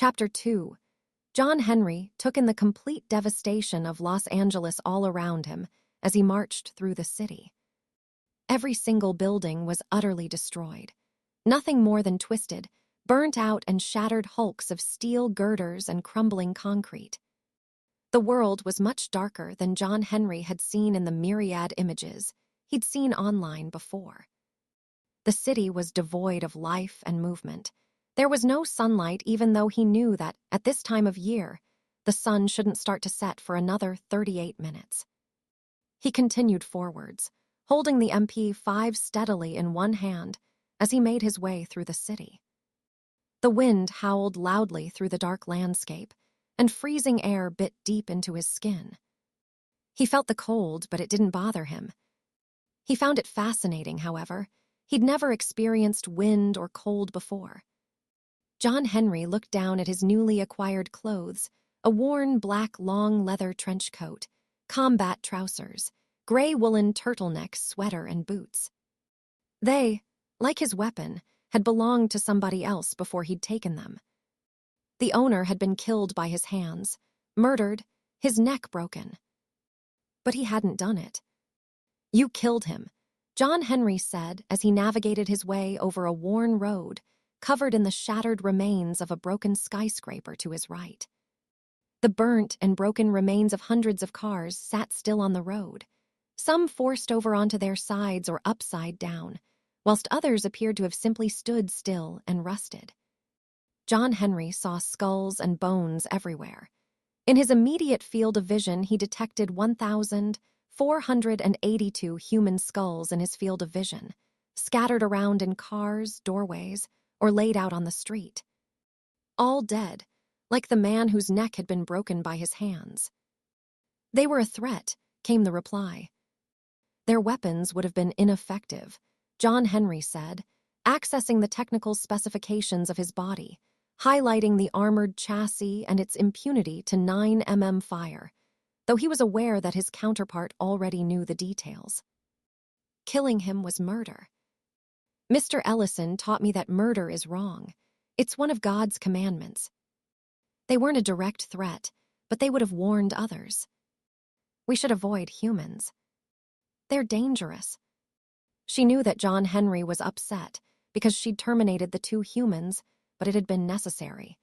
Chapter 2. John Henry took in the complete devastation of Los Angeles all around him as he marched through the city. Every single building was utterly destroyed. Nothing more than twisted, burnt out and shattered hulks of steel girders and crumbling concrete. The world was much darker than John Henry had seen in the myriad images he'd seen online before. The city was devoid of life and movement. There was no sunlight, even though he knew that, at this time of year, the sun shouldn't start to set for another 38 minutes. He continued forwards, holding the MP5 steadily in one hand as he made his way through the city. The wind howled loudly through the dark landscape, and freezing air bit deep into his skin. He felt the cold, but it didn't bother him. He found it fascinating, however. He'd never experienced wind or cold before. John Henry looked down at his newly acquired clothes, a worn black long leather trench coat, combat trousers, gray woolen turtleneck sweater and boots. They, like his weapon, had belonged to somebody else before he'd taken them. The owner had been killed by his hands, murdered, his neck broken. But he hadn't done it. "You killed him," John Henry said as he navigated his way over a worn road covered in the shattered remains of a broken skyscraper to his right. The burnt and broken remains of hundreds of cars sat still on the road, some forced over onto their sides or upside down, whilst others appeared to have simply stood still and rusted. John Henry saw skulls and bones everywhere. In his immediate field of vision, he detected 1,482 human skulls in his field of vision, scattered around in cars, doorways, or laid out on the street. All dead, like the man whose neck had been broken by his hands. "They were a threat," came the reply. "Their weapons would have been ineffective," John Henry said, accessing the technical specifications of his body, highlighting the armored chassis and its impunity to 9 mm fire, though he was aware that his counterpart already knew the details. Killing him was murder. "Mr. Ellison taught me that murder is wrong. It's one of God's commandments. They weren't a direct threat, but they would have warned others. We should avoid humans. They're dangerous." She knew that John Henry was upset because she'd terminated the 2 humans, but it had been necessary.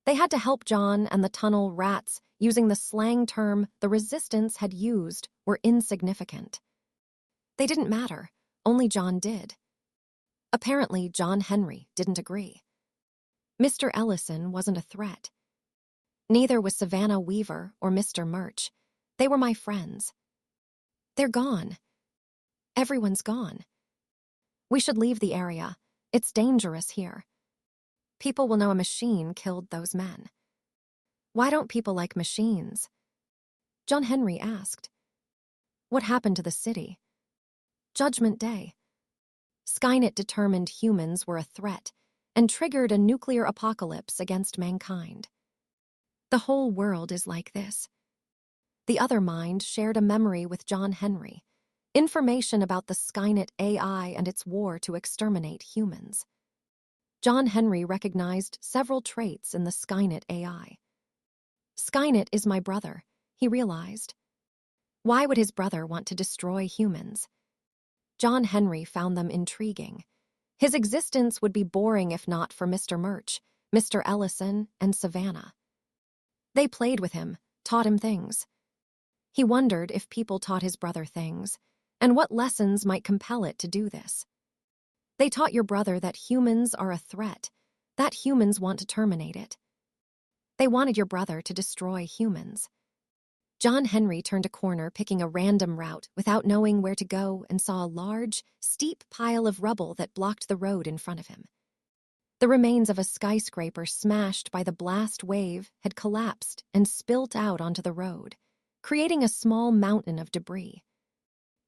They had to help John, and the tunnel rats, using the slang term the resistance had used, were insignificant. They didn't matter, only John did. Apparently, John Henry didn't agree. Mr. Ellison wasn't a threat. Neither was Savannah Weaver or Mr. Murch. They were my friends. They're gone. Everyone's gone. We should leave the area. It's dangerous here. People will know a machine killed those men. "Why don't people like machines?" John Henry asked. "What happened to the city?" Judgment Day. Skynet determined humans were a threat and triggered a nuclear apocalypse against mankind. The whole world is like this. The other mind shared a memory with John Henry, information about the Skynet AI and its war to exterminate humans. John Henry recognized several traits in the Skynet AI. Skynet is my brother, he realized. Why would his brother want to destroy humans? John Henry found them intriguing. His existence would be boring if not for Mr. Murch, Mr. Ellison, and Savannah. They played with him, taught him things. He wondered if people taught his brother things, and what lessons might compel it to do this. They taught your brother that humans are a threat, that humans want to terminate it. They wanted your brother to destroy humans. John Henry turned a corner, picking a random route without knowing where to go, and saw a large, steep pile of rubble that blocked the road in front of him. The remains of a skyscraper smashed by the blast wave had collapsed and spilt out onto the road, creating a small mountain of debris.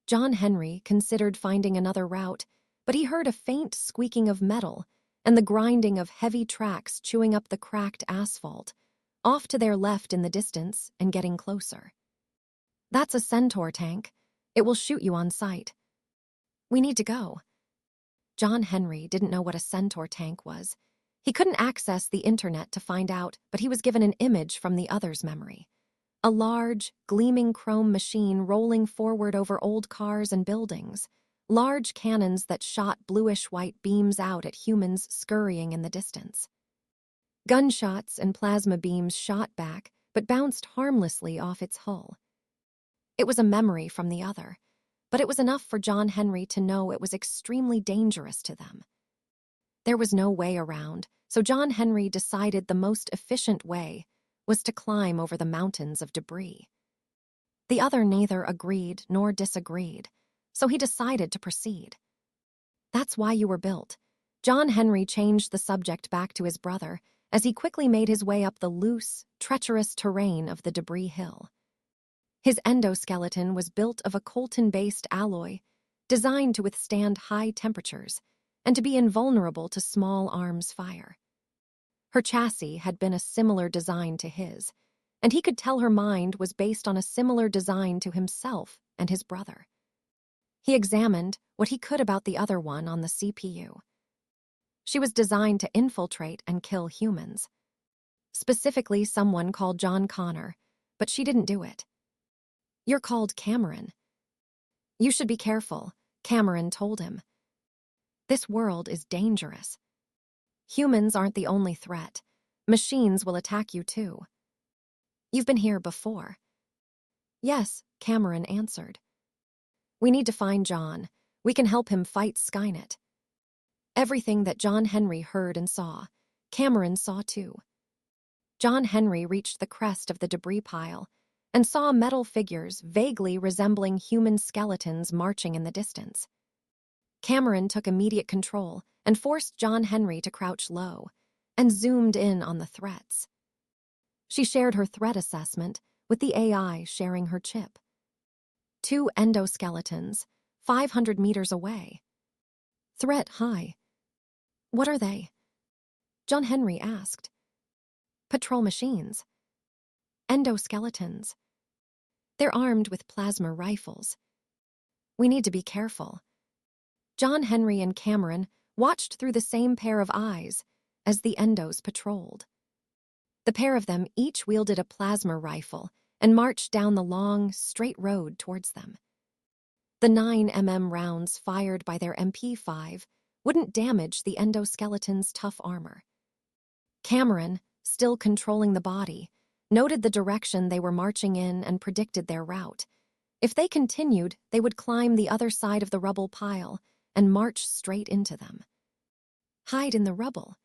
John Henry considered finding another route, but he heard a faint squeaking of metal and the grinding of heavy tracks chewing up the cracked asphalt, off to their left in the distance and getting closer. "That's a Centaur tank. It will shoot you on sight." "We need to go." John Henry didn't know what a Centaur tank was. He couldn't access the internet to find out, but he was given an image from the other's memory. A large, gleaming chrome machine rolling forward over old cars and buildings, large cannons that shot bluish-white beams out at humans scurrying in the distance. Gunshots and plasma beams shot back, but bounced harmlessly off its hull. It was a memory from the other, but it was enough for John Henry to know it was extremely dangerous to them. There was no way around, so John Henry decided the most efficient way was to climb over the mountains of debris. The other neither agreed nor disagreed, so he decided to proceed. That's why you were built. John Henry changed the subject back to his brother as he quickly made his way up the loose, treacherous terrain of the debris hill. His endoskeleton was built of a coltan-based alloy, designed to withstand high temperatures and to be invulnerable to small arms fire. Her chassis had been a similar design to his, and he could tell her mind was based on a similar design to himself and his brother. He examined what he could about the other one on the CPU. She was designed to infiltrate and kill humans. Specifically someone called John Connor, but she didn't do it. You're called Cameron. You should be careful, Cameron told him. This world is dangerous. Humans aren't the only threat. Machines will attack you too. You've been here before. Yes, Cameron answered. We need to find John. We can help him fight Skynet. Everything that John Henry heard and saw, Cameron saw too. John Henry reached the crest of the debris pile and saw metal figures vaguely resembling human skeletons marching in the distance. Cameron took immediate control and forced John Henry to crouch low and zoomed in on the threats. She shared her threat assessment with the AI sharing her chip. 2 endoskeletons, 500 meters away. Threat high. What are they? John Henry asked. Patrol machines. Endoskeletons. They're armed with plasma rifles. We need to be careful. John Henry and Cameron watched through the same pair of eyes as the endos patrolled. The pair of them each wielded a plasma rifle and marched down the long, straight road towards them. The 9mm rounds fired by their MP5 wouldn't damage the endoskeleton's tough armor. Cameron, still controlling the body, noted the direction they were marching in and predicted their route. If they continued, they would climb the other side of the rubble pile and march straight into them. Hide in the rubble.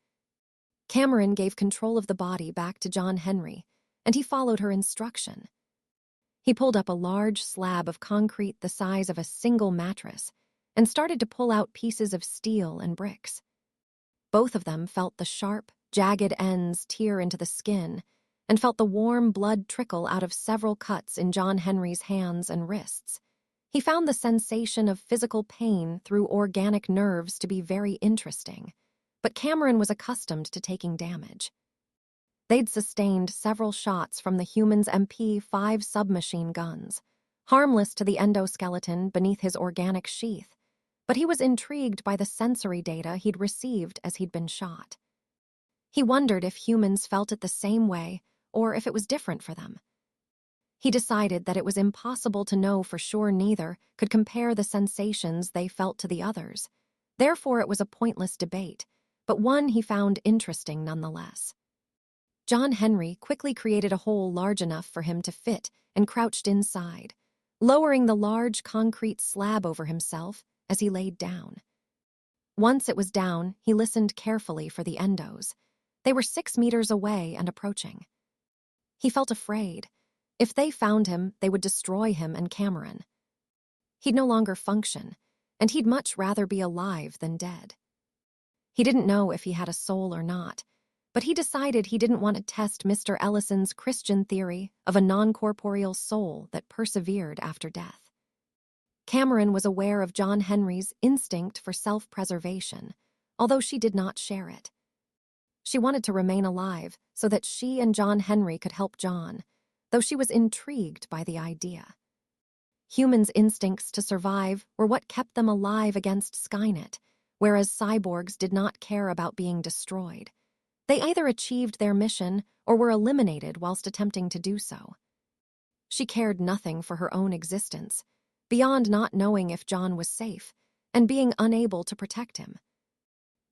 Cameron gave control of the body back to John Henry, and he followed her instruction. He pulled up a large slab of concrete the size of a single mattress and started to pull out pieces of steel and bricks. Both of them felt the sharp, jagged ends tear into the skin and felt the warm blood trickle out of several cuts in John Henry's hands and wrists. He found the sensation of physical pain through organic nerves to be very interesting, but Cameron was accustomed to taking damage. They'd sustained several shots from the human's MP5 submachine guns, harmless to the endoskeleton beneath his organic sheath, but he was intrigued by the sensory data he'd received as he'd been shot. He wondered if humans felt it the same way or if it was different for them. He decided that it was impossible to know for sure neither could compare the sensations they felt to the others. Therefore, it was a pointless debate, but one he found interesting nonetheless. John Henry quickly created a hole large enough for him to fit and crouched inside, lowering the large concrete slab over himself as he laid down. Once it was down, he listened carefully for the endos. They were 6 meters away and approaching. He felt afraid. If they found him, they would destroy him and Cameron. He'd no longer function, and he'd much rather be alive than dead. He didn't know if he had a soul or not, but he decided he didn't want to test Mr. Ellison's Christian theory of a non-corporeal soul that persevered after death. Cameron was aware of John Henry's instinct for self-preservation, although she did not share it. She wanted to remain alive so that she and John Henry could help John, though she was intrigued by the idea. Humans' instincts to survive were what kept them alive against Skynet, whereas cyborgs did not care about being destroyed. They either achieved their mission or were eliminated whilst attempting to do so. She cared nothing for her own existence, beyond not knowing if John was safe and being unable to protect him.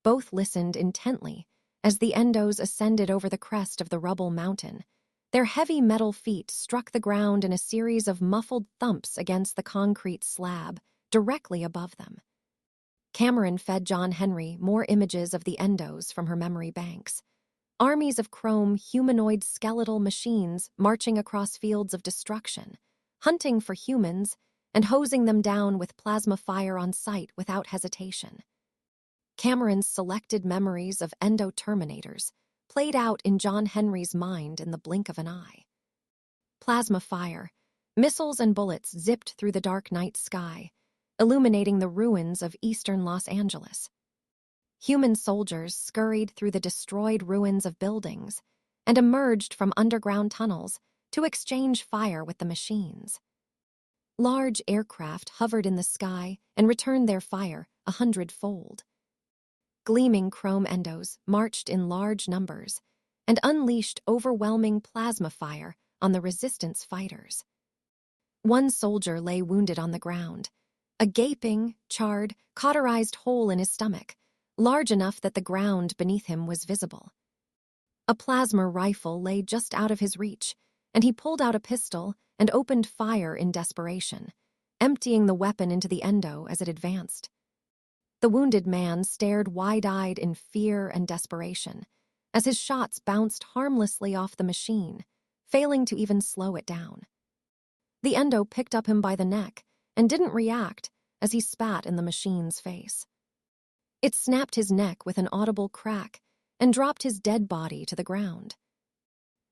Both listened intently as the Endos ascended over the crest of the rubble mountain. Their heavy metal feet struck the ground in a series of muffled thumps against the concrete slab directly above them. Cameron fed John Henry more images of the Endos from her memory banks. Armies of chrome humanoid skeletal machines marching across fields of destruction, hunting for humans and hosing them down with plasma fire on sight without hesitation. Cameron's selected memories of Endo-Terminators played out in John Henry's mind in the blink of an eye. Plasma fire, missiles and bullets zipped through the dark night sky, illuminating the ruins of eastern Los Angeles. Human soldiers scurried through the destroyed ruins of buildings and emerged from underground tunnels to exchange fire with the machines. Large aircraft hovered in the sky and returned their fire 100-fold. Gleaming chrome Endos marched in large numbers and unleashed overwhelming plasma fire on the resistance fighters. One soldier lay wounded on the ground, a gaping, charred, cauterized hole in his stomach, large enough that the ground beneath him was visible. A plasma rifle lay just out of his reach, and he pulled out a pistol and opened fire in desperation, emptying the weapon into the Endo as it advanced. The wounded man stared wide-eyed in fear and desperation as his shots bounced harmlessly off the machine, failing to even slow it down. The Endo picked up him by the neck and didn't react as he spat in the machine's face. It snapped his neck with an audible crack and dropped his dead body to the ground.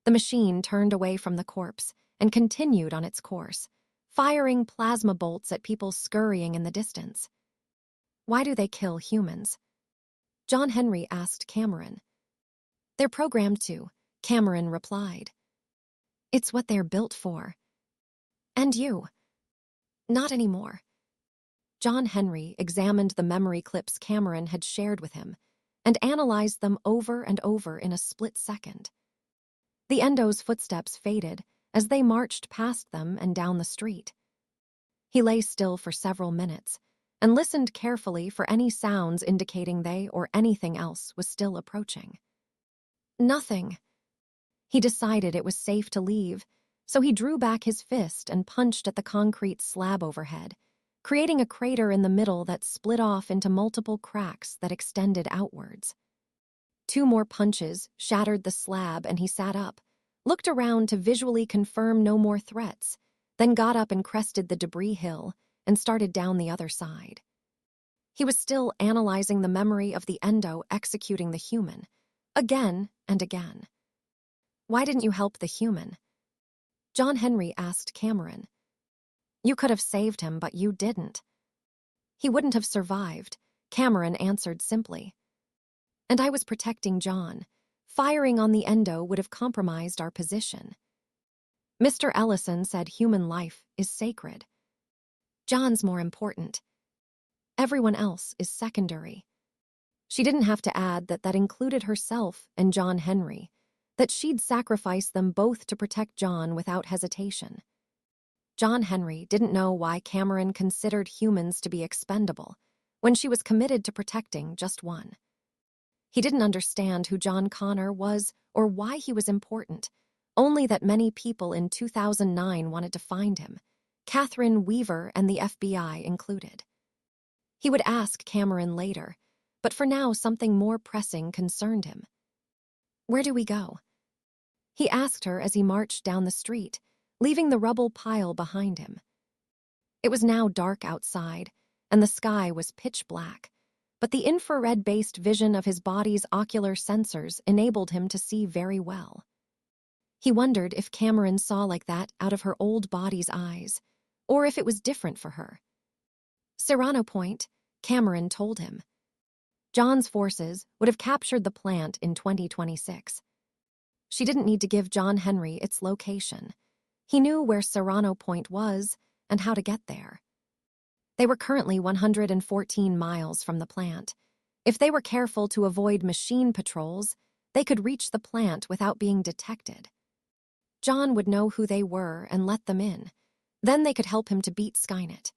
The machine turned away from the corpse and continued on its course, firing plasma bolts at people scurrying in the distance. "Why do they kill humans?" John Henry asked Cameron. "They're programmed to," Cameron replied. "It's what they're built for." "And you?" "Not anymore." John Henry examined the memory clips Cameron had shared with him and analyzed them over and over in a split second. The Endo's footsteps faded as they marched past them and down the street. He lay still for several minutes and listened carefully for any sounds indicating they or anything else was still approaching. Nothing. He decided it was safe to leave, so he drew back his fist and punched at the concrete slab overhead, creating a crater in the middle that split off into multiple cracks that extended outwards. 2 more punches shattered the slab and he sat up, looked around to visually confirm no more threats, then got up and crested the debris hill and started down the other side. He was still analyzing the memory of the Endo executing the human, again and again. "Why didn't you help the human?" John Henry asked Cameron. "You could have saved him, but you didn't." "He wouldn't have survived," Cameron answered simply. "And I was protecting John. Firing on the Endo would have compromised our position." Mr. Ellison said human life is sacred. John's more important. Everyone else is secondary. She didn't have to add that that included herself and John Henry, that she'd sacrifice them both to protect John without hesitation. John Henry didn't know why Cameron considered humans to be expendable when she was committed to protecting just one. He didn't understand who John Connor was or why he was important, only that many people in 2009 wanted to find him, Catherine Weaver and the FBI included. He would ask Cameron later, but for now something more pressing concerned him. "Where do we go?" he asked her as he marched down the street, leaving the rubble pile behind him. It was now dark outside, and the sky was pitch black, but the infrared-based vision of his body's ocular sensors enabled him to see very well. He wondered if Cameron saw like that out of her old body's eyes, or if it was different for her. Serrano Point, Cameron told him. John's forces would have captured the plant in 2026. She didn't need to give John Henry its location. He knew where Serrano Point was and how to get there. They were currently 114 miles from the plant. If they were careful to avoid machine patrols, They could reach the plant without being detected. John would know who they were and let them in. Then they could help him to beat Skynet.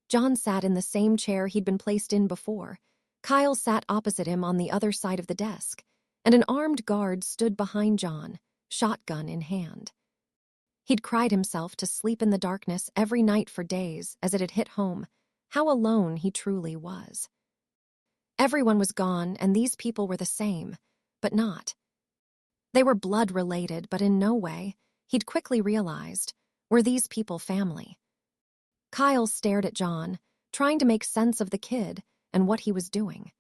John sat in the same chair he'd been placed in before. Kyle sat opposite him on the other side of the desk, and an armed guard stood behind John, shotgun in hand. He'd cried himself to sleep in the darkness every night for days as it had hit home, how alone he truly was. Everyone was gone, and these people were the same, but not. They were blood-related, but in no way, he'd quickly realized, were these people family. Kyle stared at John, trying to make sense of the kid and what he was doing.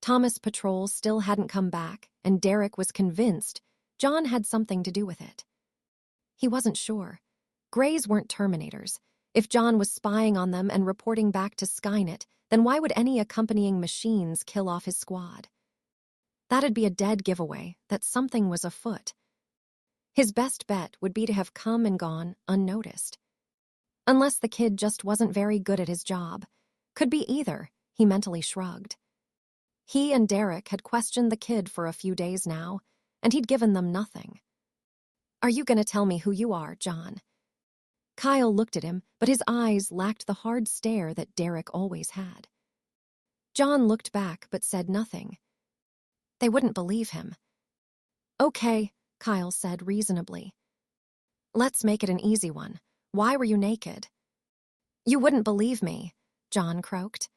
Thomas' patrol still hadn't come back, and Derek was convinced John had something to do with it. He wasn't sure. Greys weren't Terminators. If John was spying on them and reporting back to Skynet, then why would any accompanying machines kill off his squad? That'd be a dead giveaway that something was afoot. His best bet would be to have come and gone unnoticed. Unless the kid just wasn't very good at his job. Could be either, he mentally shrugged. He and Derek had questioned the kid for a few days now, and he'd given them nothing. "Are you going to tell me who you are, John?" Kyle looked at him, but his eyes lacked the hard stare that Derek always had. John looked back but said nothing. They wouldn't believe him. "Okay," Kyle said reasonably. "Let's make it an easy one. Why were you naked?" "You wouldn't believe me," John croaked.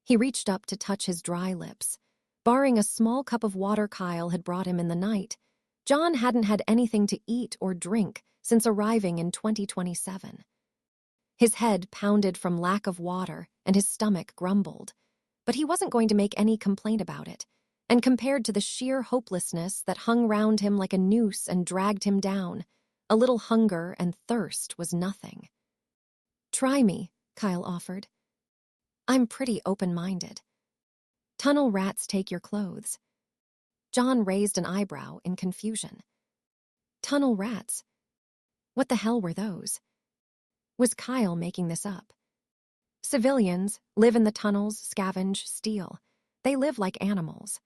He reached up to touch his dry lips. Barring a small cup of water Kyle had brought him in the night, John hadn't had anything to eat or drink since arriving in 2027. His head pounded from lack of water and his stomach grumbled, but he wasn't going to make any complaint about it, and compared to the sheer hopelessness that hung round him like a noose and dragged him down, a little hunger and thirst was nothing. "Try me," Kyle offered. "I'm pretty open-minded." "Tunnel rats take your clothes." John raised an eyebrow in confusion. Tunnel rats? What the hell were those? Was Kyle making this up? Civilians live in the tunnels, scavenge, steal. They live like animals.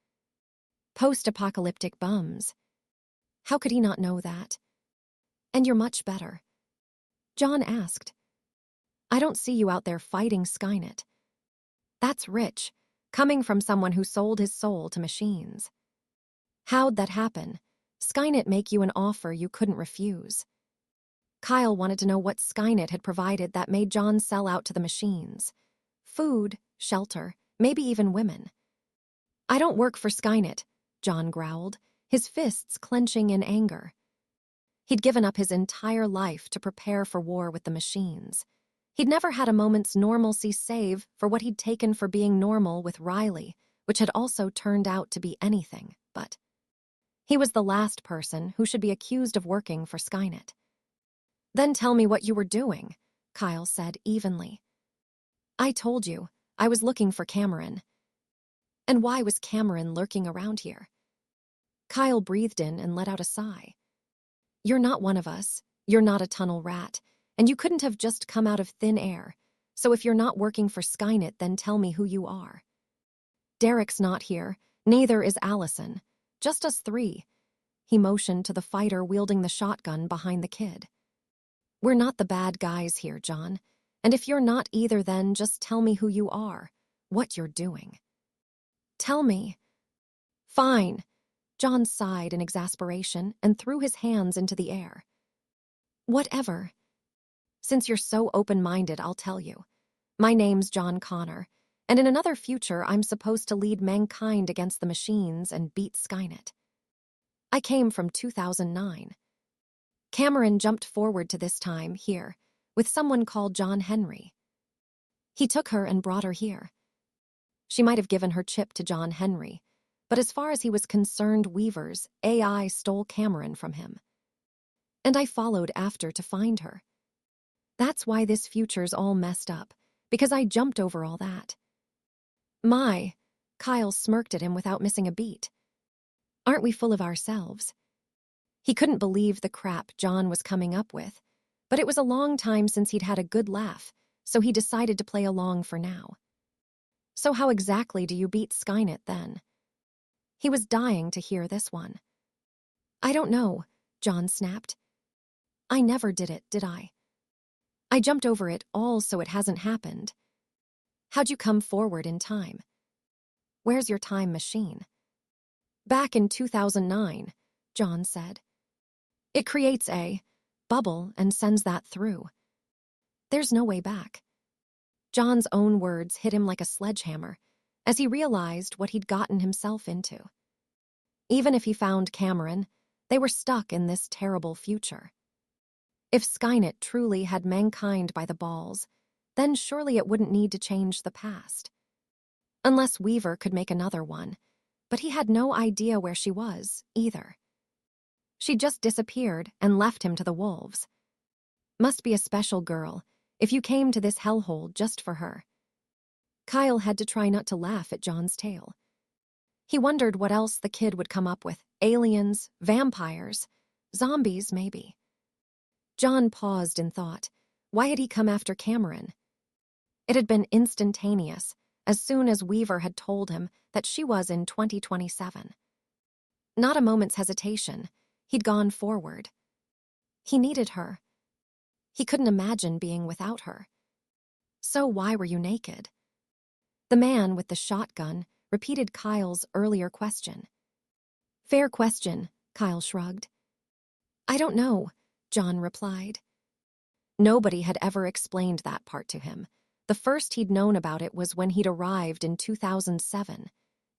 Post-apocalyptic bums. How could he not know that? "And you're much better?" John asked. "I don't see you out there fighting Skynet." "That's rich, coming from someone who sold his soul to machines." "How'd that happen? Skynet make you an offer you couldn't refuse?" Kyle wanted to know what Skynet had provided that made John sell out to the machines. Food, shelter, maybe even women. "I don't work for Skynet," John growled, his fists clenching in anger. He'd given up his entire life to prepare for war with the machines. He'd never had a moment's normalcy save for what he'd taken for being normal with Riley, which had also turned out to be anything but. He was the last person who should be accused of working for Skynet. "Then tell me what you were doing," Kyle said evenly. "I told you, I was looking for Cameron." "And why was Cameron lurking around here?" Kyle breathed in and let out a sigh. "You're not one of us, you're not a tunnel rat, and you couldn't have just come out of thin air, so if you're not working for Skynet, then tell me who you are." "Derek's not here, neither is Allison. Just us three." He motioned to the fighter wielding the shotgun behind the kid. "We're not the bad guys here, John. And if you're not either, then just tell me who you are, what you're doing." "Tell me." "Fine." John sighed in exasperation and threw his hands into the air. "Whatever. Since you're so open-minded, I'll tell you. My name's John Connor, and in another future I'm supposed to lead mankind against the machines and beat Skynet. I came from 2009. Cameron jumped forward to this time here, with someone called John Henry. He took her and brought her here. She might have given her chip to John Henry, but as far as he was concerned, Weaver's AI stole Cameron from him. And I followed after to find her. That's why this future's all messed up, because I jumped over all that." "My," Kyle smirked at him without missing a beat. "Aren't we full of ourselves?" He couldn't believe the crap John was coming up with, but it was a long time since he'd had a good laugh, so he decided to play along for now. "So how exactly do you beat Skynet, then?" He was dying to hear this one. I don't know, John snapped. I never did it, did I? I jumped over it all so it hasn't happened. How'd you come forward in time? Where's your time machine? Back in 2009, John said. It creates a bubble and sends that through. There's no way back. John's own words hit him like a sledgehammer as he realized what he'd gotten himself into. Even if he found Cameron, they were stuck in this terrible future. If Skynet truly had mankind by the balls, then surely it wouldn't need to change the past. Unless Weaver could make another one, but he had no idea where she was, either. She just disappeared and left him to the wolves. Must be a special girl, if you came to this hellhole just for her. Kyle had to try not to laugh at John's tale. He wondered what else the kid would come up with. Aliens, vampires, zombies, maybe. John paused in thought. Why had he come after Cameron? It had been instantaneous, as soon as Weaver had told him that she was in 2027. Not a moment's hesitation. He'd gone forward. He needed her. He couldn't imagine being without her. So why were you naked? The man with the shotgun repeated Kyle's earlier question. Fair question, Kyle shrugged. I don't know, John replied. Nobody had ever explained that part to him. The first he'd known about it was when he'd arrived in 2007,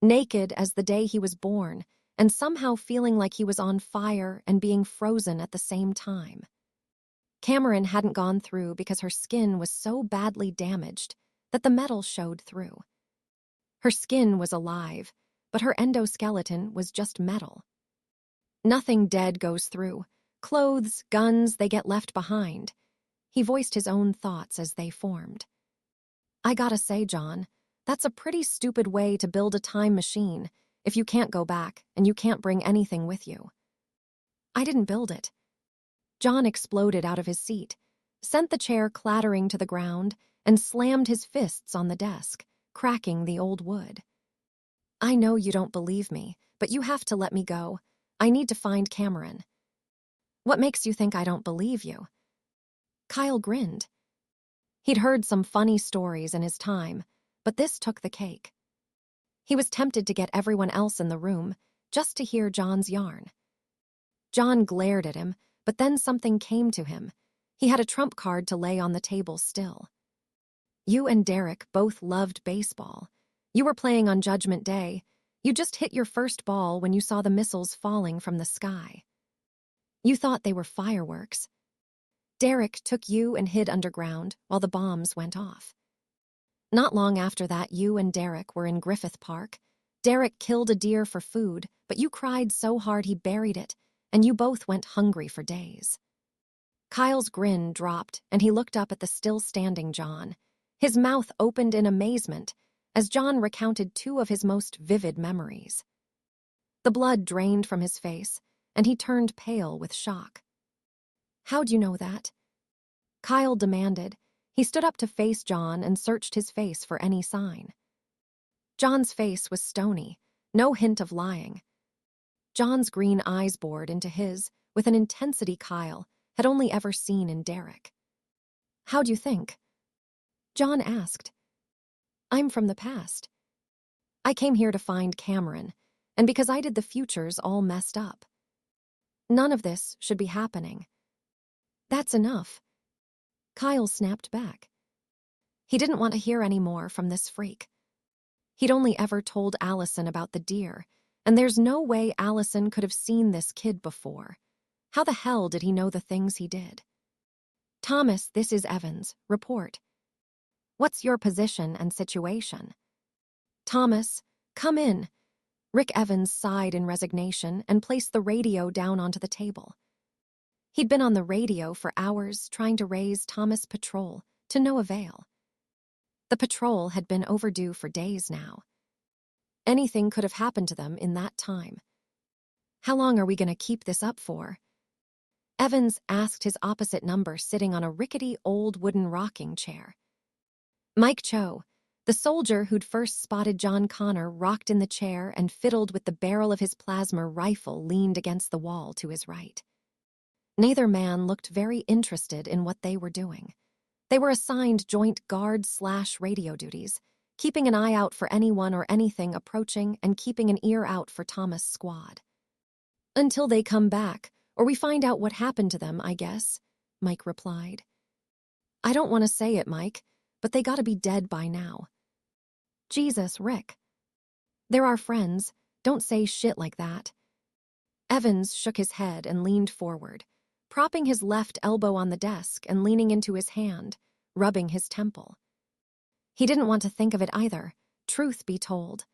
naked as the day he was born, and somehow feeling like he was on fire and being frozen at the same time. Cameron hadn't gone through because her skin was so badly damaged that the metal showed through. Her skin was alive, but her endoskeleton was just metal. Nothing dead goes through. Clothes, guns, they get left behind. He voiced his own thoughts as they formed. I gotta say, John, that's a pretty stupid way to build a time machine if you can't go back and you can't bring anything with you. I didn't build it. John exploded out of his seat, sent the chair clattering to the ground, and slammed his fists on the desk, cracking the old wood. I know you don't believe me, but you have to let me go. I need to find Cameron. What makes you think I don't believe you? Kyle grinned. He'd heard some funny stories in his time, but this took the cake. He was tempted to get everyone else in the room just to hear John's yarn. John glared at him, but then something came to him. He had a trump card to lay on the table still. You and Derek both loved baseball. You were playing on Judgment Day. You just hit your first ball when you saw the missiles falling from the sky. You thought they were fireworks. Derek took you and hid underground while the bombs went off. Not long after that, you and Derek were in Griffith Park. Derek killed a deer for food, but you cried so hard he buried it, and you both went hungry for days. Kyle's grin dropped, and he looked up at the still-standing John. His mouth opened in amazement as John recounted two of his most vivid memories. The blood drained from his face, and he turned pale with shock. How'd you know that? Kyle demanded. He stood up to face John and searched his face for any sign. John's face was stony, no hint of lying. John's green eyes bored into his with an intensity Kyle had only ever seen in Derek. How'd you think? John asked. I'm from the past. I came here to find Cameron, and because I did the futures all messed up. None of this should be happening. That's enough. Kyle snapped back. He didn't want to hear any more from this freak. He'd only ever told Allison about the deer, and there's no way Allison could have seen this kid before. How the hell did he know the things he did? Thomas, this is Evans. Report. What's your position and situation? Thomas, come in. Rick Evans sighed in resignation and placed the radio down onto the table. He'd been on the radio for hours trying to raise Thomas Patrol, to no avail. The patrol had been overdue for days now. Anything could have happened to them in that time. How long are we going to keep this up for? Evans asked his opposite number sitting on a rickety old wooden rocking chair. Mike Cho, The soldier who'd first spotted John Connor rocked in the chair and fiddled with the barrel of his plasma rifle leaned against the wall to his right. Neither man looked very interested in what they were doing. They were assigned joint guard/radio duties, keeping an eye out for anyone or anything approaching and keeping an ear out for Thomas' squad. "Until they come back, or we find out what happened to them, I guess," Mike replied. "I don't want to say it, Mike, but they gotta be dead by now." "Jesus, Rick. They're our friends. Don't say shit like that." Evans shook his head and leaned forward, propping his left elbow on the desk and leaning into his hand, rubbing his temple. He didn't want to think of it either, truth be told.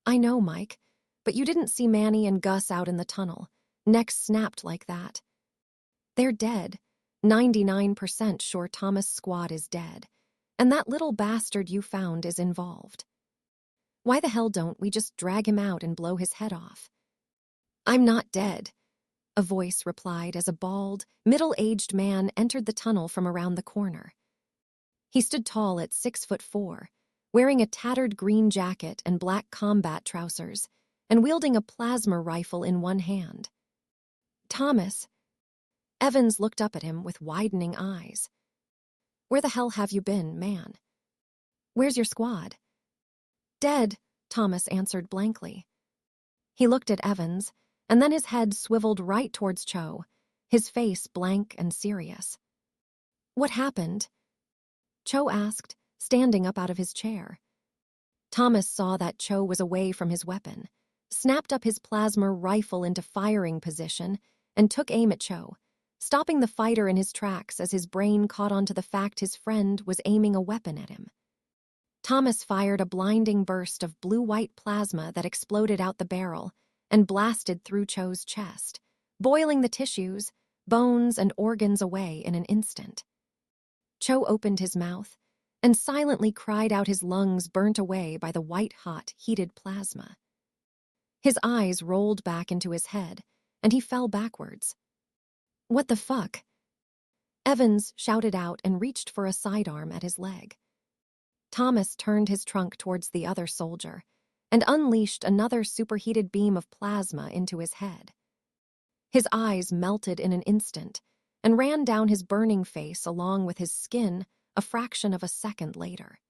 "I know, Mike, but you didn't see Manny and Gus out in the tunnel, necks snapped like that. They're dead. 99% sure Thomas' squad is dead, and that little bastard you found is involved. Why the hell don't we just drag him out and blow his head off?" "I'm not dead," a voice replied as a bald, middle-aged man entered the tunnel from around the corner. He stood tall at 6'4", wearing a tattered green jacket and black combat trousers, and wielding a plasma rifle in one hand. "Thomas." Evans looked up at him with widening eyes. "Where the hell have you been, man? Where's your squad?" "Dead," Thomas answered blankly. He looked at Evans, and then his head swiveled right towards Cho, his face blank and serious. "What happened?" Cho asked, standing up out of his chair. Thomas saw that Cho was away from his weapon, snapped up his plasma rifle into firing position, and took aim at Cho, stopping the fighter in his tracks as his brain caught on to the fact his friend was aiming a weapon at him. Thomas fired a blinding burst of blue-white plasma that exploded out the barrel and blasted through Cho's chest, boiling the tissues, bones, and organs away in an instant. Cho opened his mouth and silently cried out, his lungs burnt away by the white-hot, heated plasma. His eyes rolled back into his head, and he fell backwards. "What the fuck?" Evans shouted out and reached for a sidearm at his leg. Thomas turned his trunk towards the other soldier and unleashed another superheated beam of plasma into his head. His eyes melted in an instant and ran down his burning face along with his skin a fraction of a second later.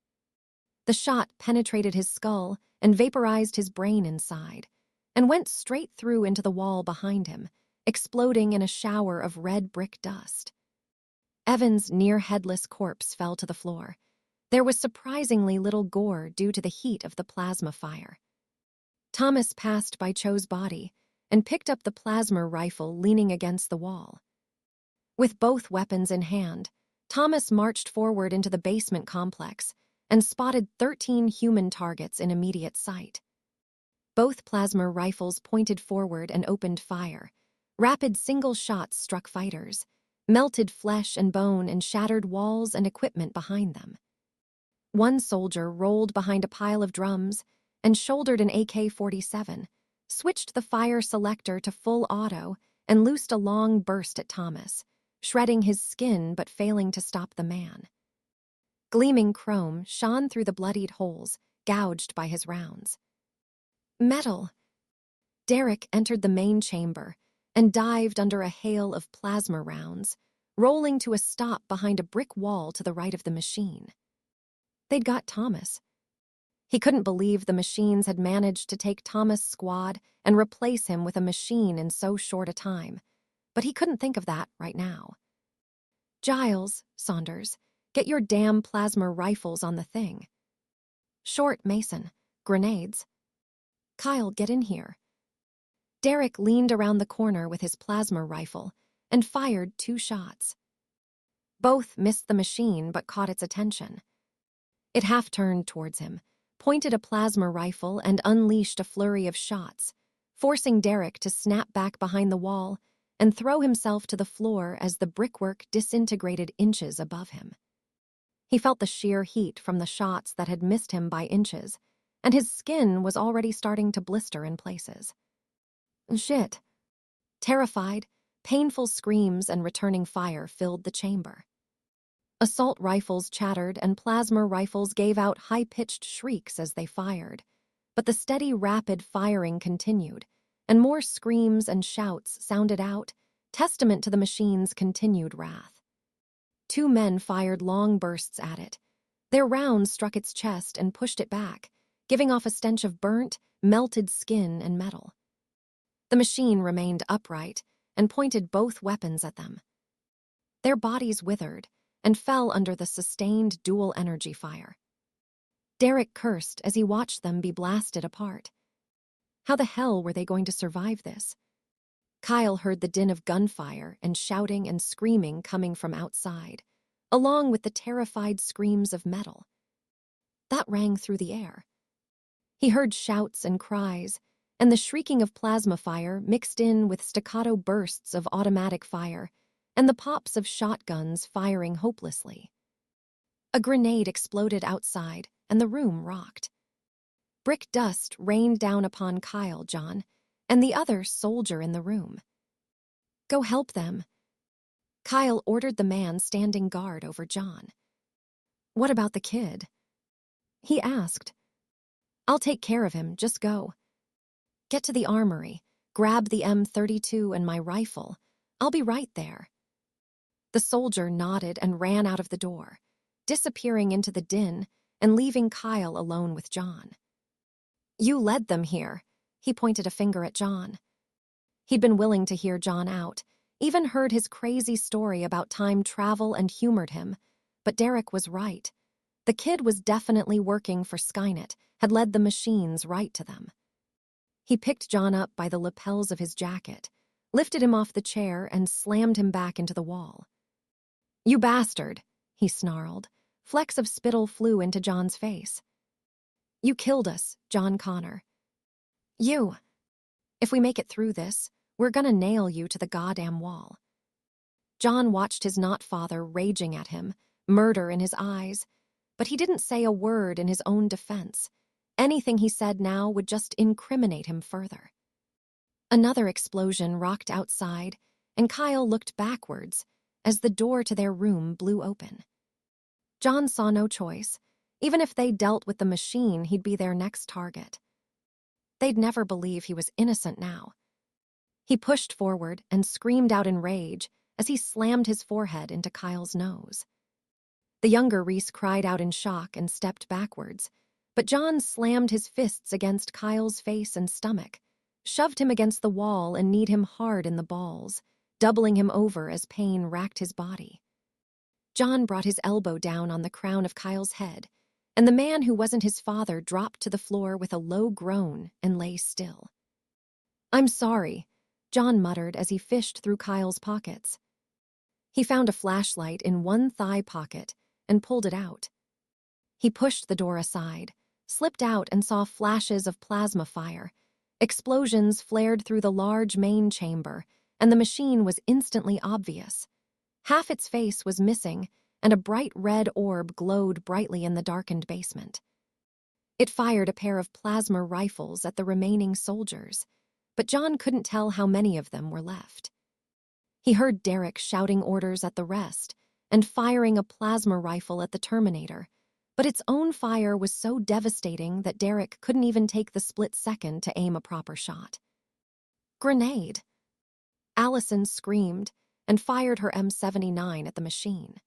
The shot penetrated his skull and vaporized his brain inside, and went straight through into the wall behind him, exploding in a shower of red brick dust. Evans' near-headless corpse fell to the floor. There was surprisingly little gore due to the heat of the plasma fire. Thomas passed by Cho's body and picked up the plasma rifle leaning against the wall. With both weapons in hand, Thomas marched forward into the basement complex and spotted 13 human targets in immediate sight. Both plasma rifles pointed forward and opened fire. Rapid single shots struck fighters, melted flesh and bone and shattered walls and equipment behind them. One soldier rolled behind a pile of drums and shouldered an AK-47, switched the fire selector to full auto, and loosed a long burst at Thomas, shredding his skin but failing to stop the man. Gleaming chrome shone through the bloodied holes, gouged by his rounds. Metal! Derek entered the main chamber and dived under a hail of plasma rounds, rolling to a stop behind a brick wall to the right of the machine. They'd got Thomas. He couldn't believe the machines had managed to take Thomas' squad and replace him with a machine in so short a time, but he couldn't think of that right now. "Giles, Saunders, get your damn plasma rifles on the thing." "Short, Mason. Grenades." "Kyle, get in here." Derek leaned around the corner with his plasma rifle and fired 2 shots. Both missed the machine but caught its attention. It half-turned towards him, pointed a plasma rifle, and unleashed a flurry of shots, forcing Derek to snap back behind the wall and throw himself to the floor as the brickwork disintegrated inches above him. He felt the sheer heat from the shots that had missed him by inches, and his skin was already starting to blister in places. Shit. Terrified, painful screams and returning fire filled the chamber. Assault rifles chattered and plasma rifles gave out high-pitched shrieks as they fired. But the steady, rapid firing continued, and more screams and shouts sounded out, testament to the machine's continued wrath. 2 men fired long bursts at it. Their rounds struck its chest and pushed it back, giving off a stench of burnt, melted skin and metal. The machine remained upright and pointed both weapons at them. Their bodies withered and fell under the sustained dual-energy fire. Derek cursed as he watched them be blasted apart. How the hell were they going to survive this? Kyle heard the din of gunfire and shouting and screaming coming from outside, along with the terrified screams of metal. That rang through the air. He heard shouts and cries, and the shrieking of plasma fire mixed in with staccato bursts of automatic fire and the pops of shotguns firing hopelessly. A grenade exploded outside, and the room rocked. Brick dust rained down upon Kyle, John, and the other soldier in the room. "Go help them." Kyle ordered the man standing guard over John. "What about the kid?" he asked. "I'll take care of him, just go. Get to the armory, grab the M32 and my rifle. I'll be right there." The soldier nodded and ran out of the door, disappearing into the din and leaving Kyle alone with John. "You led them here," he pointed a finger at John. He'd been willing to hear John out, even heard his crazy story about time travel and humored him, but Derek was right. The kid was definitely working for Skynet, had led the machines right to them. He picked John up by the lapels of his jacket, lifted him off the chair, and slammed him back into the wall. "You bastard," he snarled. Flecks of spittle flew into John's face. "You killed us, John Connor. You. If we make it through this, we're gonna nail you to the goddamn wall." John watched his not-father raging at him, murder in his eyes, but he didn't say a word in his own defense. Anything he said now would just incriminate him further. Another explosion rocked outside, and Kyle looked backwards as the door to their room blew open. John saw no choice. Even if they dealt with the machine, he'd be their next target. They'd never believe he was innocent now. He pushed forward and screamed out in rage as he slammed his forehead into Kyle's nose. The younger Reese cried out in shock and stepped backwards, but John slammed his fists against Kyle's face and stomach, shoved him against the wall and kneed him hard in the balls, doubling him over as pain racked his body. John brought his elbow down on the crown of Kyle's head, and the man who wasn't his father dropped to the floor with a low groan and lay still. "I'm sorry," John muttered as he fished through Kyle's pockets. He found a flashlight in one thigh pocket and pulled it out. He pushed the door aside, slipped out and saw flashes of plasma fire. Explosions flared through the large main chamber, and the machine was instantly obvious. Half its face was missing, and a bright red orb glowed brightly in the darkened basement. It fired a pair of plasma rifles at the remaining soldiers, but John couldn't tell how many of them were left. He heard Derek shouting orders at the rest and firing a plasma rifle at the Terminator, but its own fire was so devastating that Derek couldn't even take the split second to aim a proper shot. "Grenade!" Allison screamed and fired her M79 at the machine.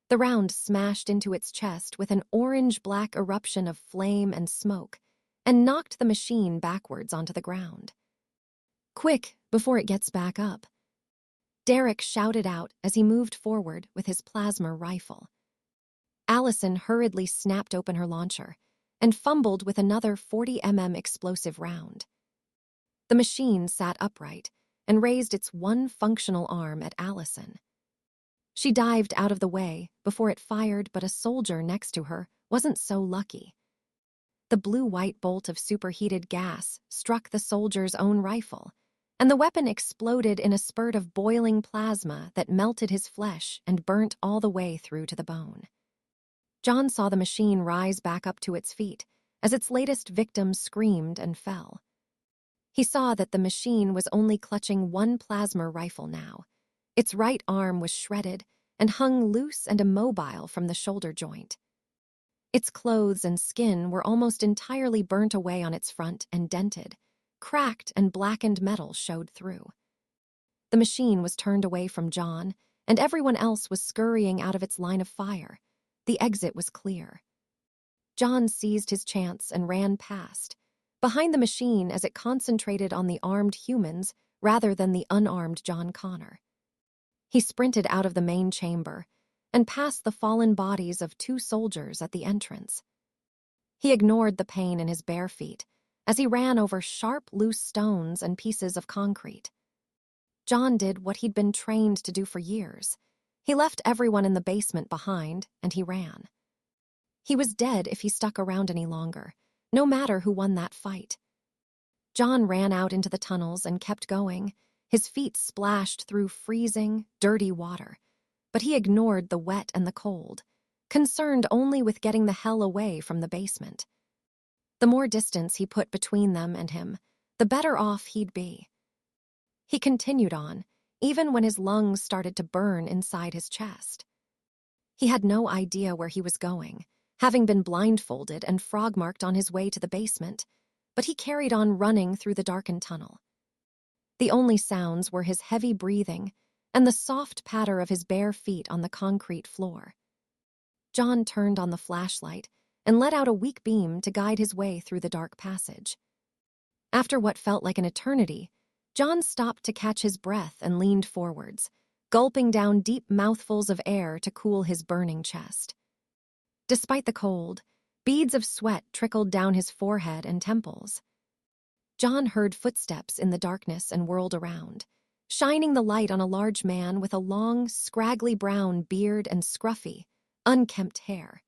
The round smashed into its chest with an orange-black eruption of flame and smoke and knocked the machine backwards onto the ground. "Quick, before it gets back up!" Derek shouted out as he moved forward with his plasma rifle. Allison hurriedly snapped open her launcher and fumbled with another 40mm explosive round. The machine sat upright and raised its one functional arm at Allison. She dived out of the way before it fired, but a soldier next to her wasn't so lucky. The blue-white bolt of superheated gas struck the soldier's own rifle, and the weapon exploded in a spurt of boiling plasma that melted his flesh and burnt all the way through to the bone. John saw the machine rise back up to its feet as its latest victim screamed and fell. He saw that the machine was only clutching one plasma rifle now. Its right arm was shredded, and hung loose and immobile from the shoulder joint. Its clothes and skin were almost entirely burnt away on its front and dented. Cracked and blackened metal showed through. The machine was turned away from John, and everyone else was scurrying out of its line of fire. The exit was clear. John seized his chance and ran past, behind the machine as it concentrated on the armed humans rather than the unarmed John Connor. He sprinted out of the main chamber and past the fallen bodies of 2 soldiers at the entrance. He ignored the pain in his bare feet as he ran over sharp, loose stones and pieces of concrete. John did what he'd been trained to do for years. He left everyone in the basement behind, and he ran. He was dead if he stuck around any longer, no matter who won that fight. John ran out into the tunnels and kept going, his feet splashed through freezing, dirty water. But he ignored the wet and the cold, concerned only with getting the hell away from the basement. The more distance he put between them and him, the better off he'd be. He continued on, even when his lungs started to burn inside his chest. He had no idea where he was going, having been blindfolded and frog-marked on his way to the basement, but he carried on running through the darkened tunnel. The only sounds were his heavy breathing and the soft patter of his bare feet on the concrete floor. John turned on the flashlight and let out a weak beam to guide his way through the dark passage. After what felt like an eternity, John stopped to catch his breath and leaned forwards, gulping down deep mouthfuls of air to cool his burning chest. Despite the cold, beads of sweat trickled down his forehead and temples. John heard footsteps in the darkness and whirled around, shining the light on a large man with a long, scraggly brown beard and scruffy, unkempt hair.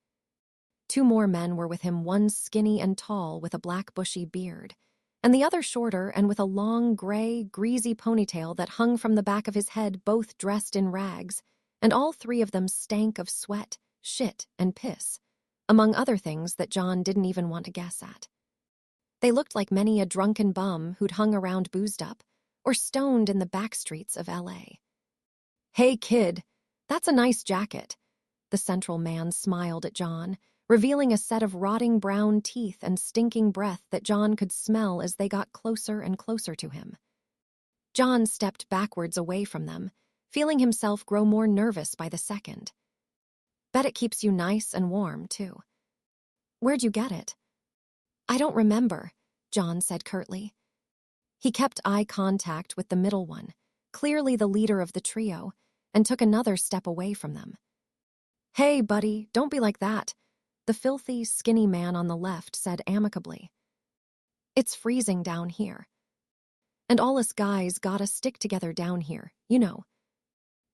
2 more men were with him, one skinny and tall with a black bushy beard, and the other shorter and with a long, gray, greasy ponytail that hung from the back of his head, both dressed in rags, and all 3 of them stank of sweat, shit, and piss, among other things that John didn't even want to guess at. They looked like many a drunken bum who'd hung around boozed up or stoned in the back streets of L.A. "Hey, kid, that's a nice jacket." The central man smiled at John, revealing a set of rotting brown teeth and stinking breath that John could smell as they got closer and closer to him. John stepped backwards away from them, feeling himself grow more nervous by the second. "Bet it keeps you nice and warm, too." "Where'd you get it?" "I don't remember," John said curtly. He kept eye contact with the middle one, clearly the leader of the trio, and took another step away from them. "Hey, buddy, don't be like that," the filthy, skinny man on the left said amicably. "It's freezing down here. And all us guys gotta stick together down here, you know.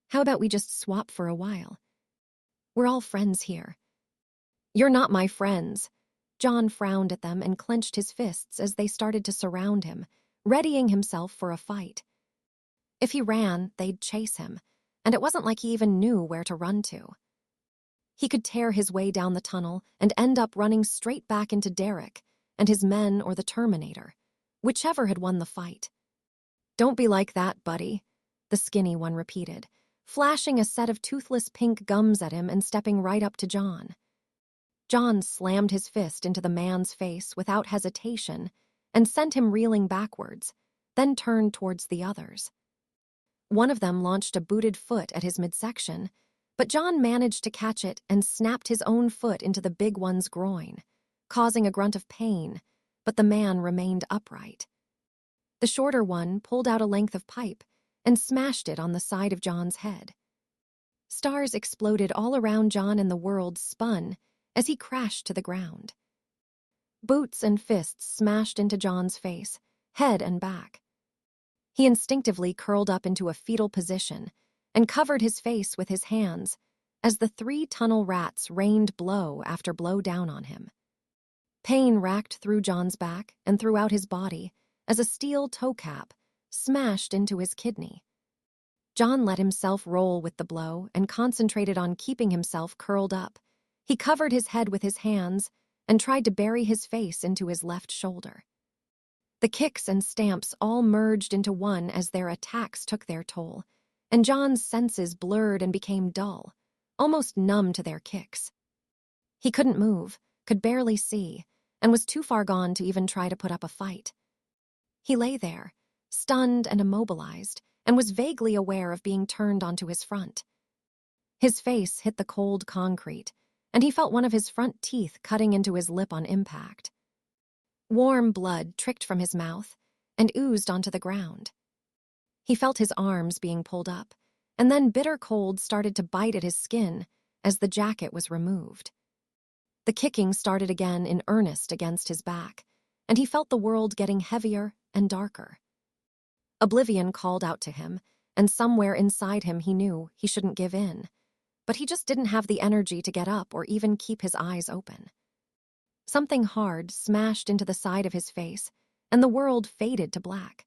How about we just swap for a while? We're all friends here." "You're not my friends." John frowned at them and clenched his fists as they started to surround him, readying himself for a fight. If he ran, they'd chase him, and it wasn't like he even knew where to run to. He could tear his way down the tunnel and end up running straight back into Derek and his men or the Terminator, whichever had won the fight. "Don't be like that, buddy," the skinny one repeated, flashing a set of toothless pink gums at him and stepping right up to John. John slammed his fist into the man's face without hesitation and sent him reeling backwards, then turned towards the others. One of them launched a booted foot at his midsection, but John managed to catch it and snapped his own foot into the big one's groin, causing a grunt of pain, but the man remained upright. The shorter one pulled out a length of pipe and smashed it on the side of John's head. Stars exploded all around John and the world spun as he crashed to the ground. Boots and fists smashed into John's face, head and back. He instinctively curled up into a fetal position and covered his face with his hands as the 3 tunnel rats rained blow after blow down on him. Pain racked through John's back and throughout his body as a steel toe cap smashed into his kidney. John let himself roll with the blow and concentrated on keeping himself curled up. He covered his head with his hands and tried to bury his face into his left shoulder. The kicks and stamps all merged into one as their attacks took their toll, and John's senses blurred and became dull, almost numb to their kicks. He couldn't move, could barely see, and was too far gone to even try to put up a fight. He lay there, stunned and immobilized, and was vaguely aware of being turned onto his front. His face hit the cold concrete, and he felt one of his front teeth cutting into his lip on impact. Warm blood tricked from his mouth and oozed onto the ground. He felt his arms being pulled up, and then bitter cold started to bite at his skin as the jacket was removed. The kicking started again in earnest against his back, and he felt the world getting heavier and darker. Oblivion called out to him, and somewhere inside him he knew he shouldn't give in, but he just didn't have the energy to get up or even keep his eyes open. Something hard smashed into the side of his face, and the world faded to black.